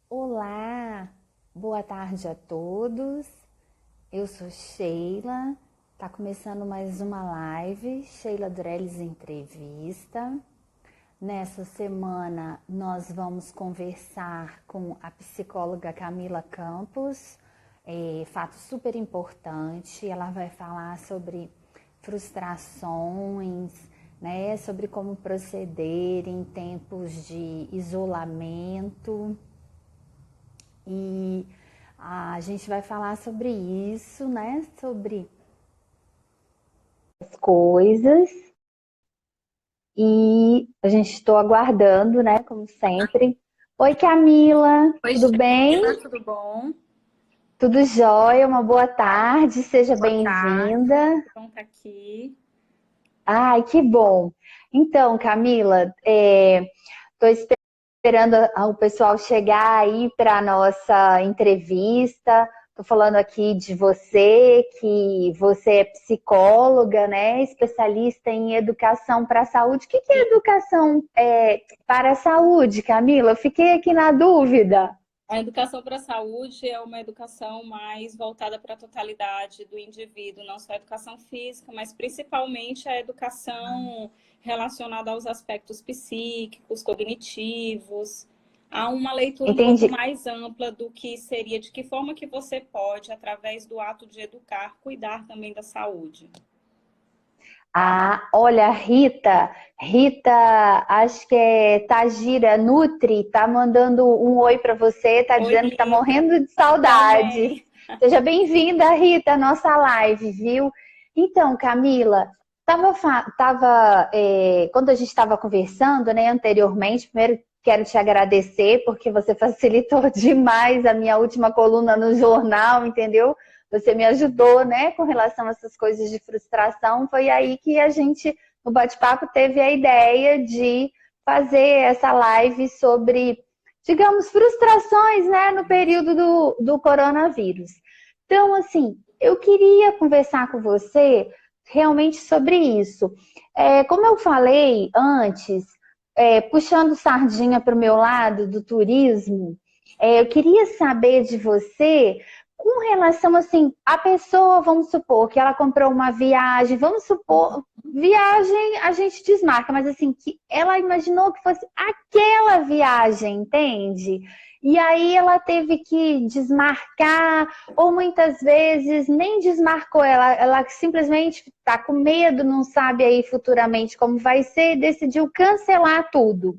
Olá, boa tarde a todos. Eu sou Sheila. Tá começando mais uma live, Sheila Dreles Entrevista. Nessa semana nós vamos conversar com a psicóloga Camila Campos, fato super importante. Ela vai falar sobre frustrações, né, sobre como proceder em tempos de isolamento. E a gente vai falar sobre isso, né? Sobre as coisas. E a gente estou aguardando, né? Como sempre. Oi, Camila, Oi, tudo Sheila, bem? tudo bom? Tudo jóia? Uma boa tarde, seja Boa tarde, bem-vinda. que bom estar aqui. Ai, que bom. Então, Camila, estou esperando o pessoal chegar aí para a nossa entrevista. Estou falando aqui de você, que você é psicóloga, né? Especialista em educação para a saúde. O que é E educação para a saúde, Camila? Eu fiquei aqui na dúvida. a educação para a saúde é uma educação mais voltada para a totalidade do indivíduo, não só a educação física, mas principalmente a educação relacionada aos aspectos psíquicos, cognitivos. Há uma leitura um pouco Entendi. mais ampla do que seria, de que forma que você pode, através do ato de educar, cuidar também da saúde. Ah, olha, Rita, acho que é Tagira Nutri, tá mandando um oi para você, tá Oi, dizendo que tá Rita, morrendo de saudade. também. Seja bem-vinda, Rita, à nossa live, viu? Então, Camila, quando a gente estava conversando, né, anteriormente, primeiro quero te agradecer porque você facilitou demais a minha última coluna no jornal, entendeu? Você me ajudou, né, com relação a essas coisas de frustração. Foi aí que a gente, no bate-papo, teve a ideia de fazer essa live sobre, digamos, frustrações, né, no período do coronavírus. Então, assim, eu queria conversar com você realmente sobre isso. Como eu falei antes, puxando sardinha para o meu lado do turismo, eu queria saber de você com relação assim, a pessoa, vamos supor que ela comprou uma viagem, vamos supor, viagem a gente desmarca, mas assim, que ela imaginou que fosse aquela viagem, entende? E aí ela teve que desmarcar, ou muitas vezes nem desmarcou, ela simplesmente está com medo, não sabe aí futuramente como vai ser, e decidiu cancelar tudo.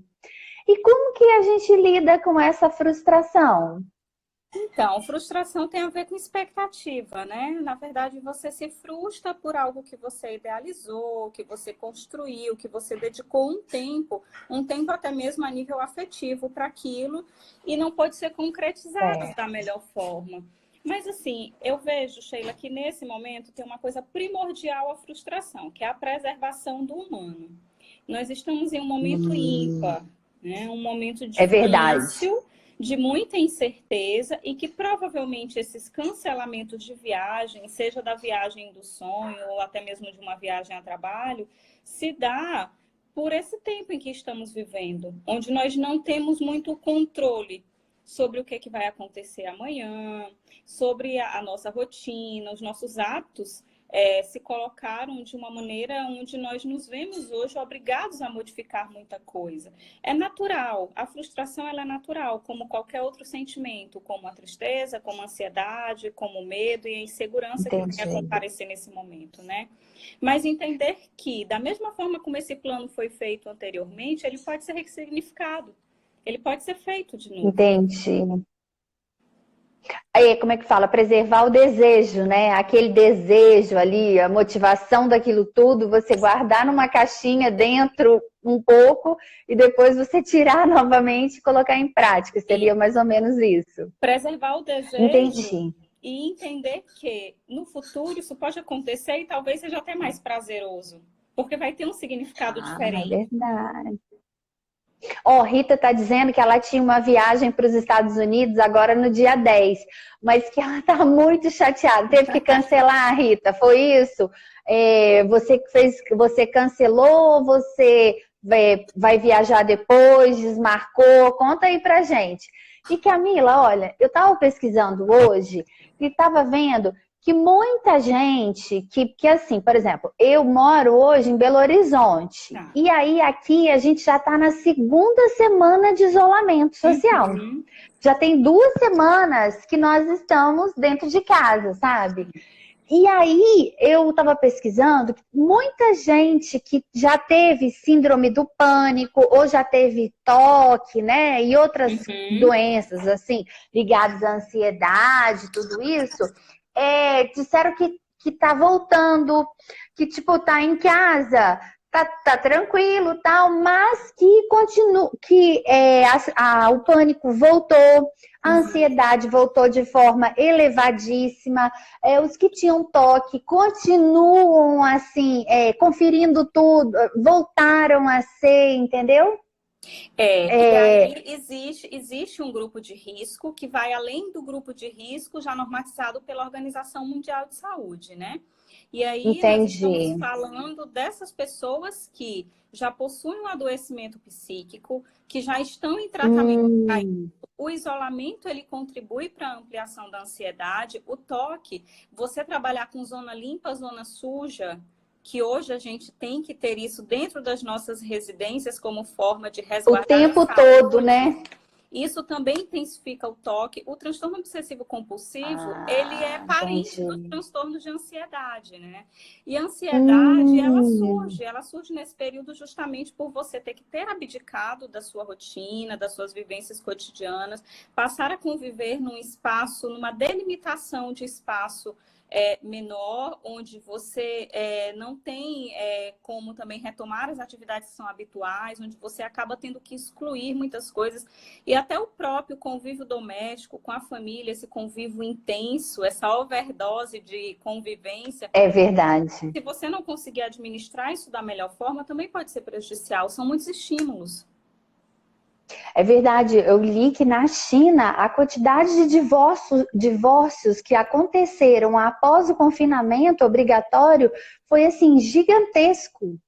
E como que a gente lida com essa frustração? Então, frustração tem a ver com expectativa, né? Na verdade, você se frustra por algo que você idealizou, que você construiu, que você dedicou um tempo até mesmo a nível afetivo para aquilo, e não pode ser concretizado da melhor forma. Mas assim, eu vejo, Sheila, que nesse momento tem uma coisa primordial à frustração, que é a preservação do humano. Nós estamos em um momento ímpar, né? Um momento É verdade. difícil, de muita incerteza, e que provavelmente esses cancelamentos de viagem, seja da viagem do sonho ou até mesmo de uma viagem a trabalho, se dá por esse tempo em que estamos vivendo, onde nós não temos muito controle sobre o que vai acontecer amanhã, sobre a nossa rotina, os nossos hábitos se colocaram de uma maneira onde nós nos vemos hoje obrigados a modificar muita coisa. É natural, a frustração ela é natural, como qualquer outro sentimento, como a tristeza, como a ansiedade, como o medo e a insegurança que vem a Entendi. comparecer nesse momento, né? Mas entender que, da mesma forma como esse plano foi feito anteriormente, ele pode ser ressignificado, ele pode ser feito de novo. Entendi. Aí, como é que fala? Preservar o desejo, né? Aquele desejo ali, a motivação daquilo tudo, você guardar numa caixinha dentro um pouco e depois você tirar novamente e colocar em prática. E Seria mais ou menos isso. preservar o desejo Entendi. e entender que no futuro isso pode acontecer e talvez seja até mais prazeroso, porque vai ter um significado Ah, é diferente. verdade. Ó, Rita está dizendo que ela tinha uma viagem para os Estados Unidos agora no dia 10, mas que ela está muito chateada. Teve que cancelar, Rita, foi isso? Você que fez, você cancelou, você vai viajar depois, desmarcou? Conta aí pra gente. E Camila, olha, eu estava pesquisando hoje e estava vendo que muita gente, que assim, por exemplo, eu moro hoje em Belo Horizonte. Tá. E aí aqui a gente já está na segunda semana de isolamento social. Uhum. Já tem 2 semanas que nós estamos dentro de casa, sabe? E aí eu estava pesquisando que muita gente que já teve síndrome do pânico ou já teve toque, né? E outras doenças assim ligadas à ansiedade, tudo isso, disseram que tá voltando, que tipo tá em casa, tá tranquilo, tal, mas que continua, que o pânico voltou. A ansiedade voltou de forma elevadíssima. Os que tinham toque continuam assim, conferindo tudo, voltaram a ser, entendeu? E aí existe um grupo de risco que vai além do grupo de risco já normatizado pela Organização Mundial de Saúde, né? E aí nós estamos Entendi. falando dessas pessoas que já possuem um adoecimento psíquico, que já estão em tratamento. O isolamento, ele contribui para a ampliação da ansiedade. O toque, você trabalhar com zona limpa, zona suja, que hoje a gente tem que ter isso dentro das nossas residências como forma de resguardar o tempo todo, né? Isso também intensifica o toque. O transtorno obsessivo compulsivo, ele é parente dos Entendi. transtornos de ansiedade, né? E a ansiedade, ela surge nesse período justamente por você ter que ter abdicado da sua rotina, das suas vivências cotidianas, passar a conviver num espaço, numa delimitação de espaço menor, onde você não tem como também retomar as atividades que são habituais, onde você acaba tendo que excluir muitas coisas, e até o próprio convívio doméstico com a família, esse convívio intenso, essa overdose de convivência. É verdade. Se você não conseguir administrar isso da melhor forma, também pode ser prejudicial. São muitos estímulos. É verdade, eu li que na China a quantidade de divórcios que aconteceram após o confinamento obrigatório foi assim gigantesco.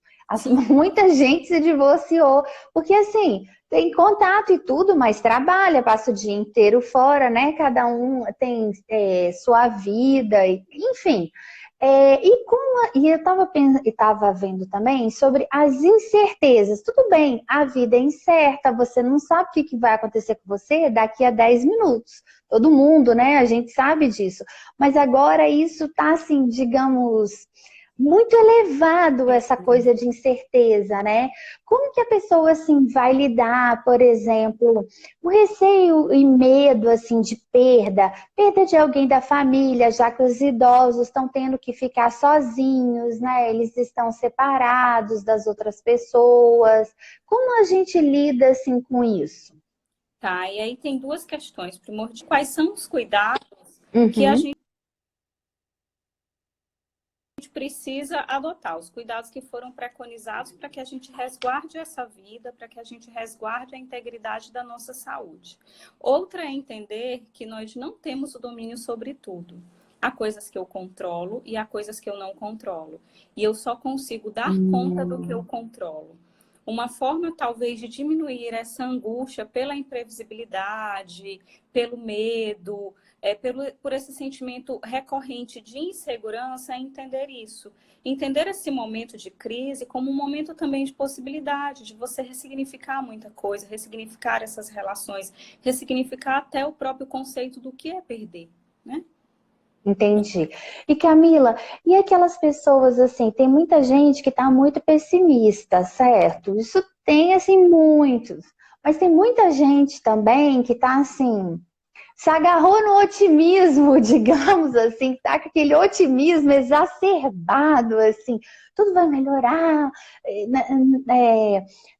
Muita gente se divorciou, porque assim, tem contato e tudo, mas trabalha, passa o dia inteiro fora, né? Cada um tem sua vida, enfim. E eu estava vendo também sobre as incertezas. Tudo bem, a vida é incerta, você não sabe o que vai acontecer com você daqui a 10 minutos. Todo mundo, né? A gente sabe disso. Mas agora isso está, assim, digamos, muito elevado, essa coisa de incerteza, né? Como que a pessoa, assim, vai lidar, por exemplo, o receio e medo, assim, de perda de alguém da família, já que os idosos estão tendo que ficar sozinhos, né? Eles estão separados das outras pessoas. Como a gente lida, assim, com isso? Tá, e aí tem duas questões primordiais. Quais são os cuidados que a gente precisa adotar, os cuidados que foram preconizados para que a gente resguarde essa vida, para que a gente resguarde a integridade da nossa saúde. Outra é entender que nós não temos o domínio sobre tudo. Há coisas que eu controlo e há coisas que eu não controlo. E eu só consigo dar conta do que eu controlo. Uma forma, talvez, de diminuir essa angústia pela imprevisibilidade, pelo medo, por esse sentimento recorrente de insegurança, é entender isso. Entender esse momento de crise como um momento também de possibilidade, de você ressignificar muita coisa, ressignificar essas relações, ressignificar até o próprio conceito do que é perder, né? Entendi. E Camila, e aquelas pessoas assim, tem muita gente que está muito pessimista, certo? Isso tem assim muitos, mas tem muita gente também que está assim, se agarrou no otimismo, digamos assim, tá com aquele otimismo exacerbado, assim, tudo vai melhorar,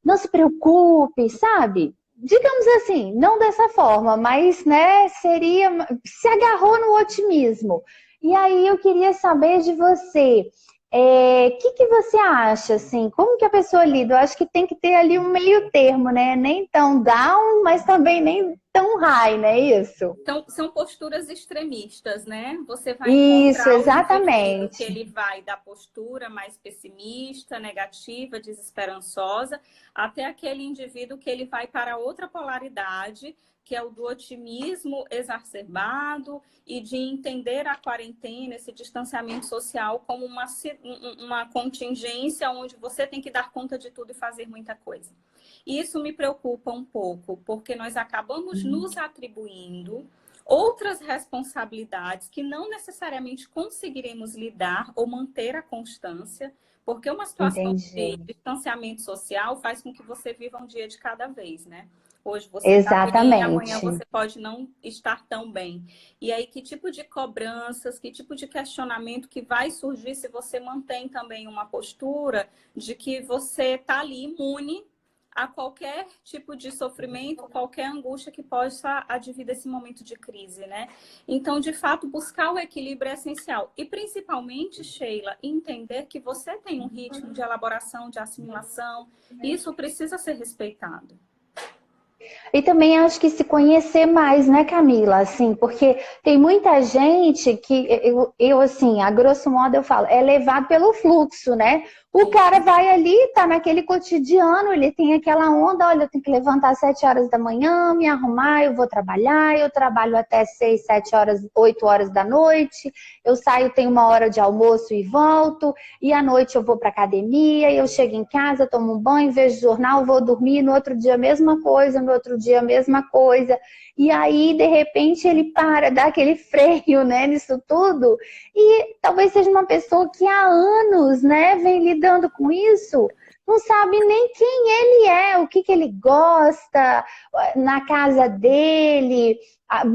não se preocupe, sabe? Digamos assim, não dessa forma, mas, né, se agarrou no otimismo. E aí eu queria saber de você, que você acha, assim, como que a pessoa lida? Eu acho que tem que ter ali um meio termo, né? Nem tão down, mas também nem tão high, não é isso? Então, são posturas extremistas, né? Você vai Isso, encontrar o indivíduo que exatamente. ele vai da postura mais pessimista, negativa, desesperançosa, até aquele indivíduo que ele vai para outra polaridade, que é o do otimismo exacerbado e de entender a quarentena, esse distanciamento social, como uma contingência onde você tem que dar conta de tudo e fazer muita coisa. Isso me preocupa um pouco, porque nós acabamos nos atribuindo outras responsabilidades que não necessariamente conseguiremos lidar ou manter a constância, porque uma situação de Entendi. distanciamento social faz com que você viva um dia de cada vez, né? Hoje você está bem, amanhã Exatamente. você pode não estar tão bem. E aí, que tipo de cobranças, que tipo de questionamento que vai surgir se você mantém também uma postura de que você está ali imune a qualquer tipo de sofrimento, qualquer angústia que possa advir desse momento de crise, né? Então, de fato, buscar o equilíbrio é essencial. E, principalmente, Sheila, entender que você tem um ritmo de elaboração, de assimilação, e isso precisa ser respeitado. E também acho que se conhecer mais, né, Camila? Assim, porque tem muita gente que eu assim, a grosso modo eu falo, é levado pelo fluxo, né? O cara vai ali, tá naquele cotidiano, ele tem aquela onda, olha, eu tenho que levantar às 7 horas da manhã, me arrumar, eu vou trabalhar, eu trabalho até 6, 7 horas, 8 horas da noite, eu saio, tenho uma hora de almoço e volto, e à noite eu vou pra academia, eu chego em casa, tomo um banho, vejo jornal, vou dormir, no outro dia a mesma coisa, no outro dia a mesma coisa. E aí, de repente, ele para, dá aquele freio, né, nisso tudo, e talvez seja uma pessoa que há anos, né, vem lidando com isso, não sabe nem quem ele é, o que ele gosta na casa dele,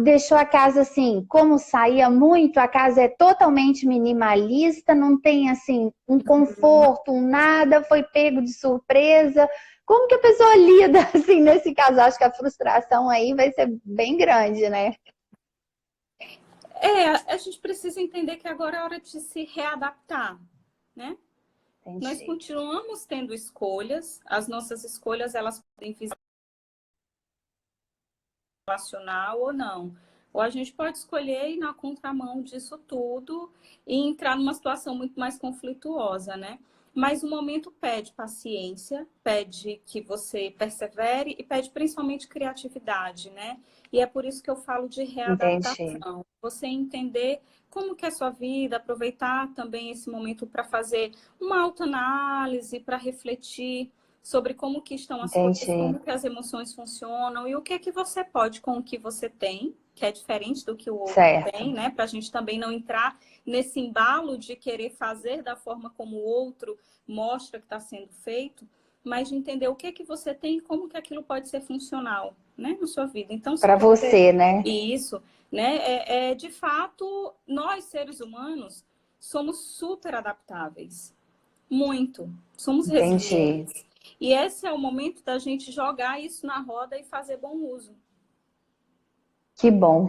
deixou a casa assim, como saía muito, a casa é totalmente minimalista, não tem assim um conforto, um nada, foi pego de surpresa. Como que a pessoa lida assim nesse caso? Acho que a frustração aí vai ser bem grande, né? A gente precisa entender que agora é hora de se readaptar, né? Nós Entendi. continuamos tendo escolhas, as nossas escolhas elas podem ser relacional ou não. Ou a gente pode escolher ir na contramão disso tudo e entrar numa situação muito mais conflituosa, né? Mas o momento pede paciência, pede que você persevere e pede principalmente criatividade, né? E é por isso que eu falo de Entendi. readaptação. Você entender como que é a sua vida, aproveitar também esse momento para fazer uma autoanálise, para refletir sobre como que estão as coisas, Entendi. como que as emoções funcionam e o que é que você pode com o que você tem, que é diferente do que o outro Certo. tem, né? Para a gente também não entrar nesse embalo de querer fazer da forma como o outro mostra que está sendo feito, mas de entender o que é que você tem e como que aquilo pode ser funcional, né, na sua vida. Então, se Para você... você, né? Isso, né? De fato, nós, seres humanos, somos super adaptáveis. Muito. Somos Entendi. resilientes. E esse é o momento da gente jogar isso na roda e fazer bom uso. Que bom.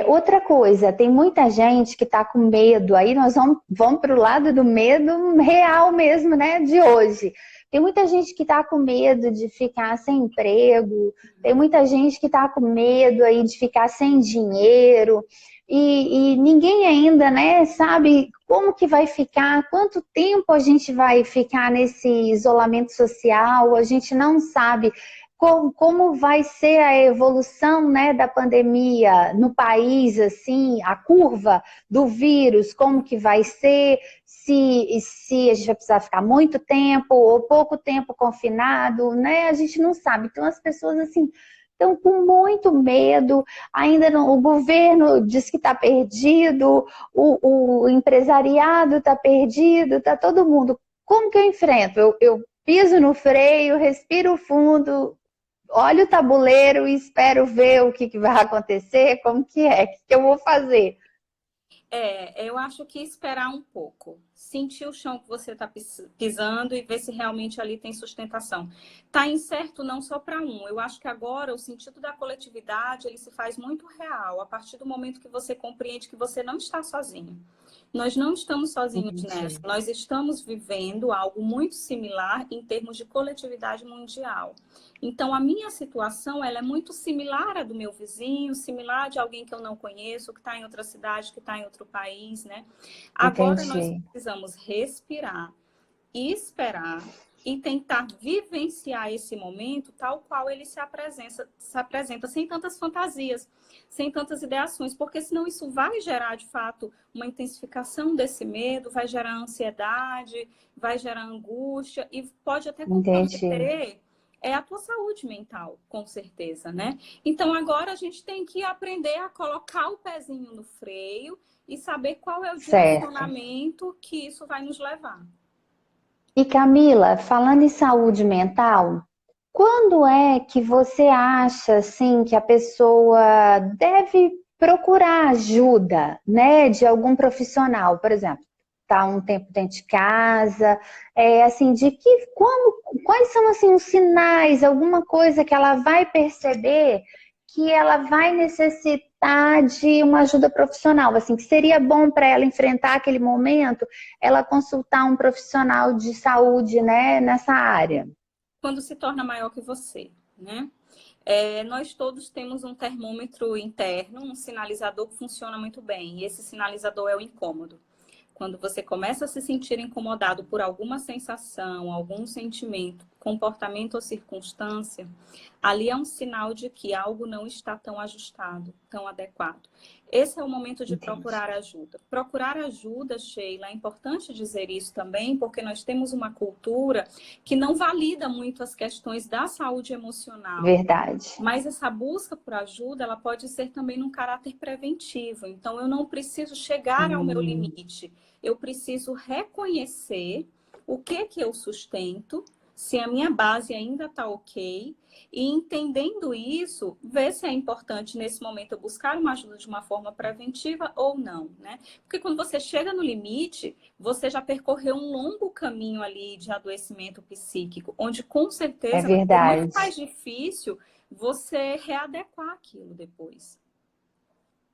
Outra coisa, tem muita gente que está com medo, aí nós vamos para o lado do medo real mesmo, né, de hoje. Tem muita gente que está com medo de ficar sem emprego, tem muita gente que está com medo aí de ficar sem dinheiro, e ninguém ainda, né, sabe como que vai ficar, quanto tempo a gente vai ficar nesse isolamento social, a gente não sabe como vai ser a evolução, né, da pandemia no país, assim, a curva do vírus, como que vai ser, se a gente vai precisar ficar muito tempo ou pouco tempo confinado, né, a gente não sabe. Então as pessoas, assim, estão com muito medo, ainda não, o governo diz que está perdido, o empresariado está perdido, está todo mundo. Como que eu enfrento? Eu piso no freio, respiro fundo, olho o tabuleiro e espero ver o que vai acontecer, como que é, o que eu vou fazer. Eu acho que esperar um pouco, sentir o chão que você está pisando e ver se realmente ali tem sustentação. Está incerto não só para um. Eu acho que agora o sentido da coletividade ele se faz muito real a partir do momento que você compreende que você não está sozinho. Nós não estamos sozinhos nessa. Entendi. Nós estamos vivendo algo muito similar em termos de coletividade mundial. Então, a minha situação ela é muito similar à do meu vizinho, similar de alguém que eu não conheço, que está em outra cidade, que está em outro país, né? Agora, nós Entendi. precisamos respirar, esperar e tentar vivenciar esse momento tal qual ele se apresenta sem tantas fantasias, sem tantas ideações, porque senão isso vai gerar, de fato, uma intensificação desse medo, vai gerar ansiedade, vai gerar angústia e pode até Entendi. comprometer a tua saúde mental, com certeza, né? Então, agora a gente tem que aprender a colocar o pezinho no freio e saber qual é o Certo. direcionamento que isso vai nos levar. E Camila, falando em saúde mental, quando é que você acha assim que a pessoa deve procurar ajuda, né, de algum profissional, por exemplo, tá um tempo dentro de casa, assim, de que quais são assim os sinais, alguma coisa que ela vai perceber que ela vai necessitar de uma ajuda profissional, assim, que seria bom para ela enfrentar aquele momento, ela consultar um profissional de saúde, né, nessa área. Quando se torna maior que você, né? Nós todos temos um termômetro interno, um sinalizador que funciona muito bem. E esse sinalizador é o incômodo. Quando você começa a se sentir incomodado por alguma sensação, algum sentimento, comportamento ou circunstância, ali é um sinal de que algo não está tão ajustado, tão adequado. Esse é o momento de Entendi. procurar ajuda. Procurar ajuda, Sheila, é importante dizer isso também, porque nós temos uma cultura que não valida muito as questões da saúde emocional. Verdade. Mas essa busca por ajuda, ela pode ser também num caráter preventivo. Então, eu não preciso chegar ao meu Hum, limite. Eu preciso reconhecer o que eu sustento, se a minha base ainda está ok, e entendendo isso, ver se é importante nesse momento eu buscar uma ajuda de uma forma preventiva ou não, né? Porque quando você chega no limite, você já percorreu um longo caminho ali de adoecimento psíquico, onde com é certeza vai ser muito verdade. mais difícil você readequar aquilo depois.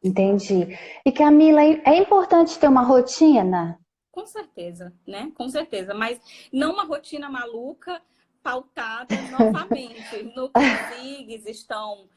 Entendi. E Camila, é importante ter uma rotina? Com certeza, né? Com certeza. Mas não uma rotina maluca pautada novamente no que os IGs estão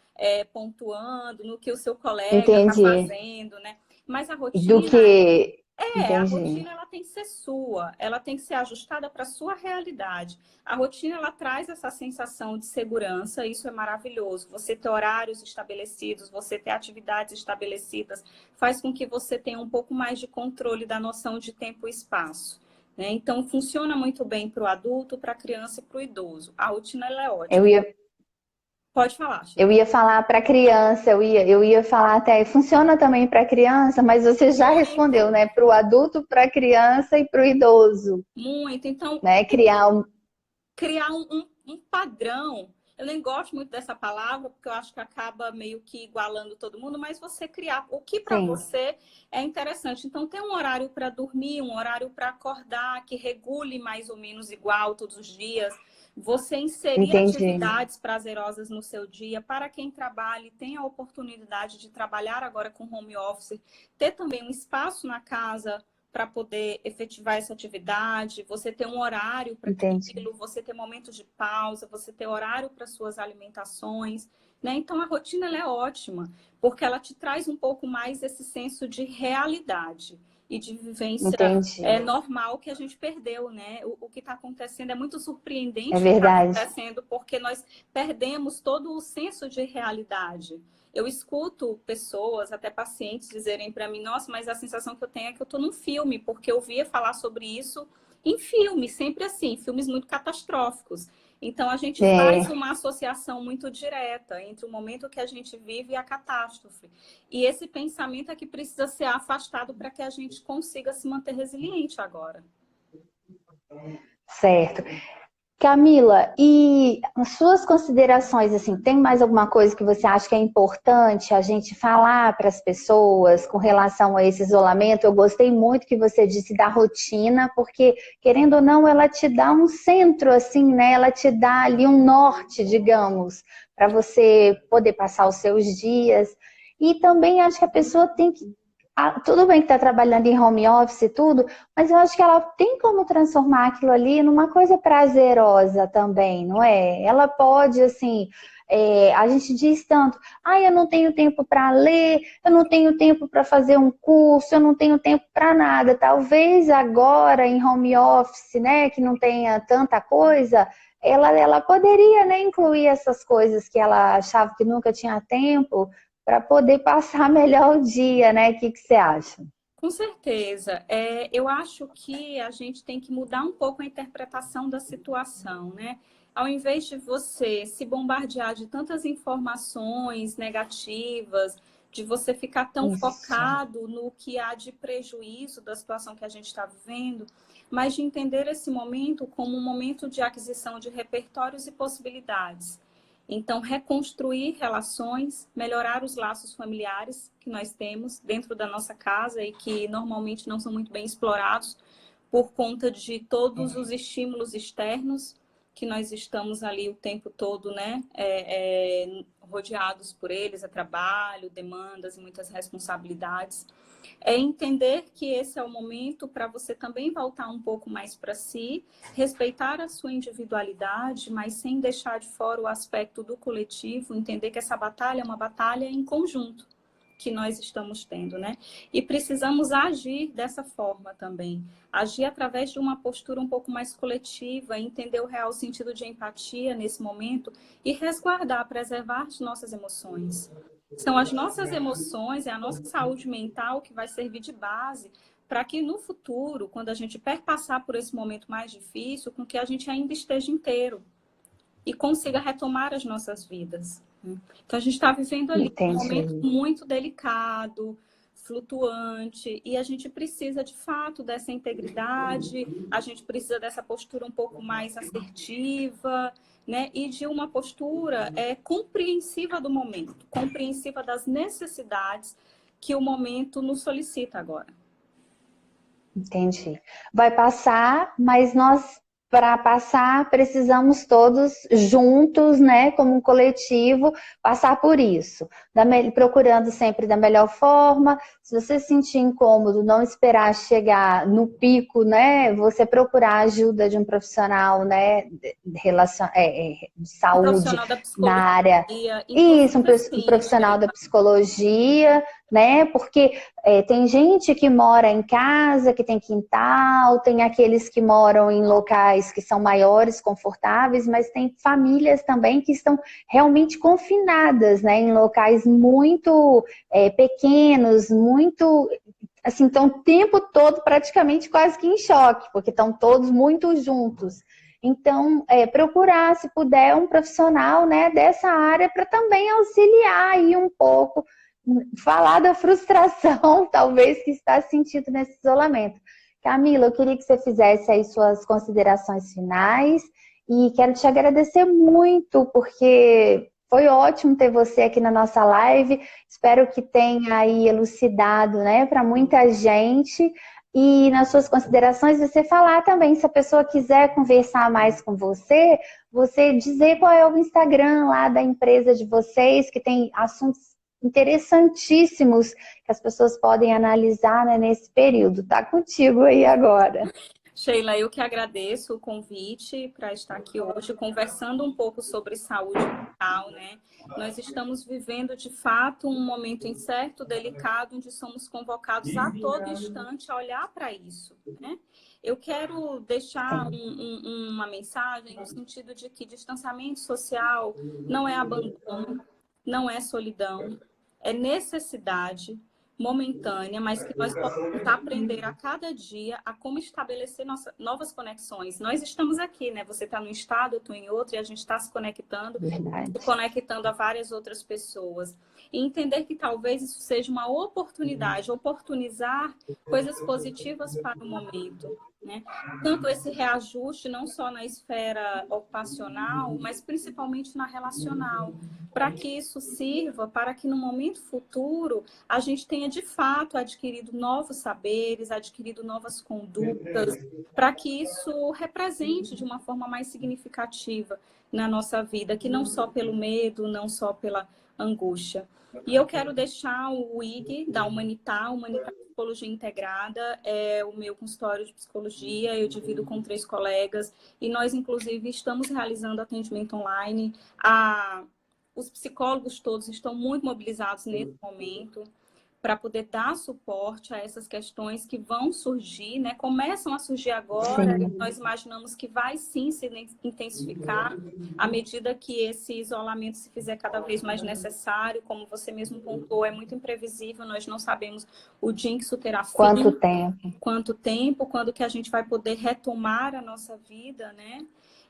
pontuando, no que o seu colega está Entendi. fazendo, né? Mas a Do rotina, que. a Entendi. rotina ela tem que ser sua, ela tem que ser ajustada para a sua realidade. A rotina ela traz essa sensação de segurança, isso é maravilhoso. Você ter horários estabelecidos, você ter atividades estabelecidas, faz com que você tenha um pouco mais de controle da noção de tempo e espaço. Né? Então, funciona muito bem para o adulto, para a criança e para o idoso. A rotina ela é Eu ótima. ia, Pode falar, eu Sheila. ia falar para criança, eu ia falar até. Funciona também para criança, mas você já respondeu, Muito, né? Para o adulto, para a criança e para o idoso, muito. Então, né? criar um padrão. Eu nem gosto muito dessa palavra, porque eu acho que acaba meio que igualando todo mundo, mas você criar o que para Sim, você é interessante. Então, ter um horário para dormir, um horário para acordar, que regule mais ou menos igual todos os dias. Você inserir entendi, atividades prazerosas no seu dia. Para quem trabalha e tem a oportunidade de trabalhar agora com home office, ter também um espaço na casa para poder efetivar essa atividade, você ter um horário para entendi, aquilo, você ter momentos de pausa, você ter horário para suas alimentações, né? Então a rotina ela é ótima, porque ela te traz um pouco mais esse senso de realidade e de vivência entendi. normal que a gente perdeu, né? O que está acontecendo é muito É surpreendente o que está verdade. acontecendo, porque nós perdemos todo o senso de realidade. Eu escuto pessoas, até pacientes, dizerem para mim: nossa, mas a sensação que eu tenho é que eu estou num filme, porque eu via falar sobre isso em filmes, sempre assim, filmes muito catastróficos. Então, a gente faz É, uma associação muito direta entre o momento que a gente vive e a catástrofe. E esse pensamento é que precisa ser afastado para que a gente consiga se manter resiliente agora. certo. Camila, e as suas considerações, assim, tem mais alguma coisa que você acha que é importante a gente falar para as pessoas com relação a esse isolamento? Eu gostei muito que você disse da rotina, porque, querendo ou não, ela te dá um centro, assim, né? Ela te dá ali um norte, digamos, para você poder passar os seus dias. E também acho que a pessoa tem que tudo bem que está trabalhando em home office e tudo, mas eu acho que ela tem como transformar aquilo ali numa coisa prazerosa também, não é? Ela pode, assim, a gente diz tanto, eu não tenho tempo para ler, eu não tenho tempo para fazer um curso, eu não tenho tempo para nada. Talvez agora em home office, né, que não tenha tanta coisa, ela poderia, né, incluir essas coisas que ela achava que nunca tinha tempo para poder passar melhor o dia, né? O que você acha? Com certeza. Eu acho que a gente tem que mudar um pouco a interpretação da situação, né? Ao invés de você se bombardear de tantas informações negativas, de você ficar tão Isso. focado no que há de prejuízo da situação que a gente está vivendo, mas de entender esse momento como um momento de aquisição de repertórios e possibilidades. Então, reconstruir relações, melhorar os laços familiares que nós temos dentro da nossa casa e que normalmente não são muito bem explorados por conta de todos os estímulos externos que nós estamos ali o tempo todo, né, rodeados por eles, trabalho, demandas e muitas responsabilidades. É entender que esse é o momento para você também voltar um pouco mais para si, respeitar a sua individualidade, mas sem deixar de fora o aspecto do coletivo, entender que essa batalha é uma batalha em conjunto que nós estamos tendo, né? E precisamos agir dessa forma também. Agir através de uma postura um pouco mais coletiva, entender o real sentido de empatia nesse momento e resguardar, preservar as nossas emoções. São as nossas emoções, é a nossa saúde mental que vai servir de base para que no futuro, quando a gente perpassar por esse momento mais difícil, com que a gente ainda esteja inteiro e consiga retomar as nossas vidas. Então, a gente está vivendo ali um momento Entendi. muito delicado, flutuante, e a gente precisa, de fato, dessa integridade, a gente precisa dessa postura um pouco mais assertiva, né? E de uma postura compreensiva do momento, compreensiva das necessidades que o momento nos solicita agora. Entendi. Vai passar, mas nós, para passar, precisamos todos juntos, né, como um coletivo, passar por isso. Procurando sempre da melhor forma. Se você se sentir incômodo, não esperar chegar no pico, né, você procurar a ajuda de um profissional, né, de Um saúde profissional da na psicologia, área. Isso, inclusive um assim, profissional da Sheila, psicologia, né? Porque tem gente que mora em casa, que tem quintal, tem aqueles que moram em locais que são maiores, confortáveis, mas tem famílias também que estão realmente confinadas, né? Em locais muito pequenos, muito assim, estão o tempo todo praticamente quase que em choque, porque estão todos muito juntos. Então, procurar, se puder, um profissional, né, dessa área para também auxiliar aí um pouco, falar da frustração, talvez, que está sentindo nesse isolamento. Camila, eu queria que você fizesse aí suas considerações finais e quero te agradecer muito, porque foi ótimo ter você aqui na nossa live. Espero que tenha aí elucidado, né, para muita gente. E nas suas considerações, você falar também, se a pessoa quiser conversar mais com você, você dizer qual é o Instagram lá da empresa de vocês, que tem assuntos interessantíssimos que as pessoas podem analisar, né, nesse período. Tá contigo aí agora. Sheila, eu que agradeço o convite para estar aqui hoje conversando um pouco sobre saúde mental, né? Nós estamos vivendo de fato um momento incerto, delicado, onde somos convocados a todo instante a olhar para isso, né? Eu quero deixar uma mensagem no sentido de que distanciamento social não é abandono, não é solidão, é necessidade momentânea, mas que nós possamos aprender a cada dia a como estabelecer novas conexões. Nós estamos aqui, né? Você está num estado, eu estou em outro, e a gente está Verdade. se conectando a várias outras pessoas. E entender que talvez isso seja uma oportunidade, oportunizar coisas positivas para o momento. né? Tanto esse reajuste, não só na esfera ocupacional, mas principalmente na relacional, para que isso sirva para que no momento futuro a gente tenha de fato adquirido novos saberes, adquirido novas condutas, para que isso represente de uma forma mais significativa na nossa vida, que não só pelo medo, não só pela angústia. E eu quero deixar o IG da Humanitar Psicologia Integrada, é o meu consultório de psicologia, eu divido com 3 colegas, e nós, inclusive, estamos realizando atendimento online. Os psicólogos todos estão muito mobilizados nesse momento para poder dar suporte a essas questões que vão surgir, né? Começam a surgir agora, e nós imaginamos que vai sim se intensificar à medida que esse isolamento se fizer cada vez mais necessário. Como você mesmo pontuou, é muito imprevisível, nós não sabemos o dia em que isso terá fim. Quanto tempo, quando que a gente vai poder retomar a nossa vida, né?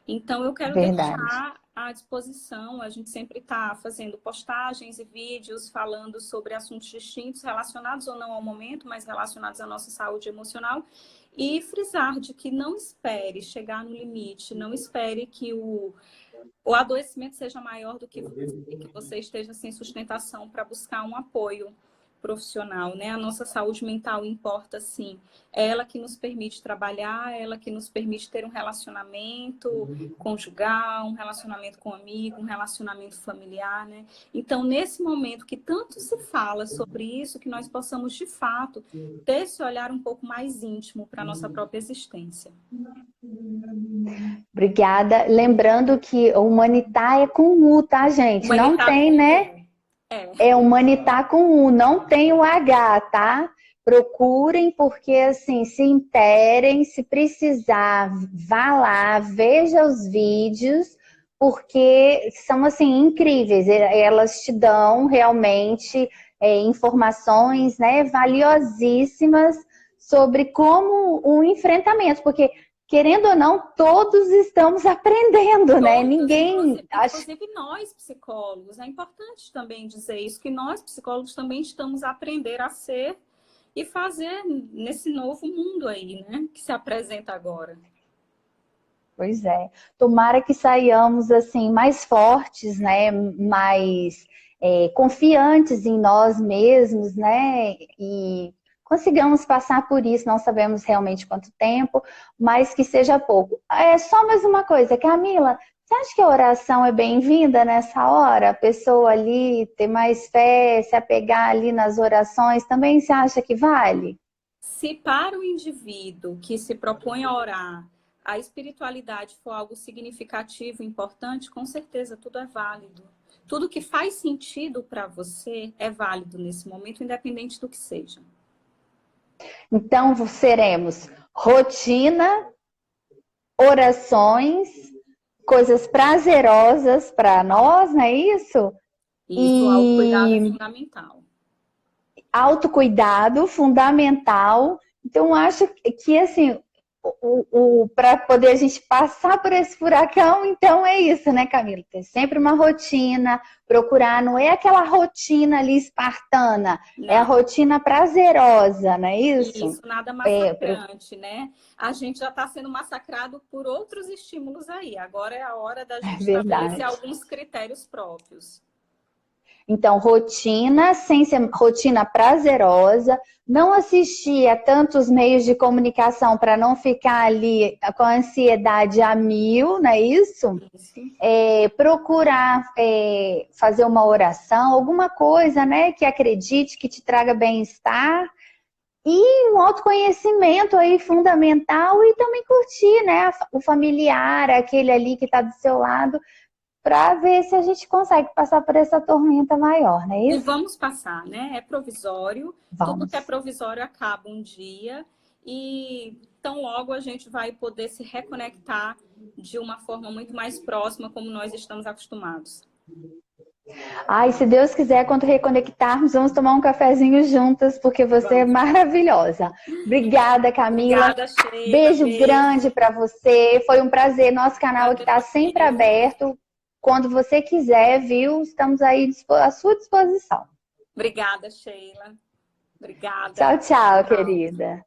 Então, eu quero deixar à disposição, a gente sempre está fazendo postagens e vídeos falando sobre assuntos distintos, relacionados ou não ao momento, mas relacionados à nossa saúde emocional, e frisar de que não espere chegar no limite, não espere que o adoecimento seja maior do que você esteja sem sustentação para buscar um apoio profissional, né? A nossa saúde mental importa, sim. É ela que nos permite trabalhar, é ela que nos permite ter um relacionamento conjugal, um relacionamento com amigo, um relacionamento familiar, né? Então, nesse momento que tanto se fala sobre isso, que nós possamos, de fato, ter esse olhar um pouco mais íntimo para a nossa própria existência. Obrigada. Lembrando que o Humanitar é com U, tá, gente? Humanitar não tem, né? É Humanitar com U, não tem o H, tá? Procurem, porque assim, se interem, se precisar, vá lá, veja os vídeos, porque são assim incríveis. Elas te dão realmente informações, né, valiosíssimas sobre como o enfrentamento, porque querendo ou não, todos estamos aprendendo, né? Ninguém... Inclusive nós, psicólogos, é importante também dizer isso, que nós, psicólogos, também estamos a aprender a ser e fazer nesse novo mundo aí, né? Que se apresenta agora. Pois é. Tomara que saiamos, assim, mais fortes, né? Mais confiantes em nós mesmos, né? E consigamos passar por isso, não sabemos realmente quanto tempo, mas que seja pouco. Só mais uma coisa, Camila, você acha que a oração é bem-vinda nessa hora? A pessoa ali ter mais fé, se apegar ali nas orações, também você acha que vale? Se para o indivíduo que se propõe a orar, a espiritualidade for algo significativo, importante, com certeza tudo é válido. Tudo que faz sentido para você é válido nesse momento, independente do que seja. Então, seremos rotina, orações, coisas prazerosas para nós, não é isso? Isso, o autocuidado é fundamental. Autocuidado fundamental. Então, acho que, assim, para poder a gente passar por esse furacão, então é isso, né, Camila? Ter sempre uma rotina, procurar, não é aquela rotina ali espartana, não. É a rotina prazerosa, não é isso? Isso, nada massacrante, né? A gente já está sendo massacrado por outros estímulos aí. Agora é a hora da gente estabelecer alguns critérios próprios. Então, rotina, sem ser rotina prazerosa, não assistir a tantos meios de comunicação para não ficar ali com a ansiedade a mil, não é isso? Procurar fazer uma oração, alguma coisa, né, que acredite, que te traga bem-estar. E um autoconhecimento aí fundamental e também curtir, né, o familiar, aquele ali que está do seu lado, para ver se a gente consegue passar por essa tormenta maior, não é isso? E vamos passar, né? É provisório, tudo que é provisório acaba um dia, e tão logo a gente vai poder se reconectar de uma forma muito mais próxima, como nós estamos acostumados. Ai, se Deus quiser, quando reconectarmos, vamos tomar um cafezinho juntas, porque você é maravilhosa. Obrigada, Camila. Obrigada, Sheila. Beijo grande para você. Foi um prazer. Nosso canal aqui está sempre aberto. Quando você quiser, viu? Estamos aí à sua disposição. Obrigada, Sheila. Obrigada. Tchau, tchau, querida.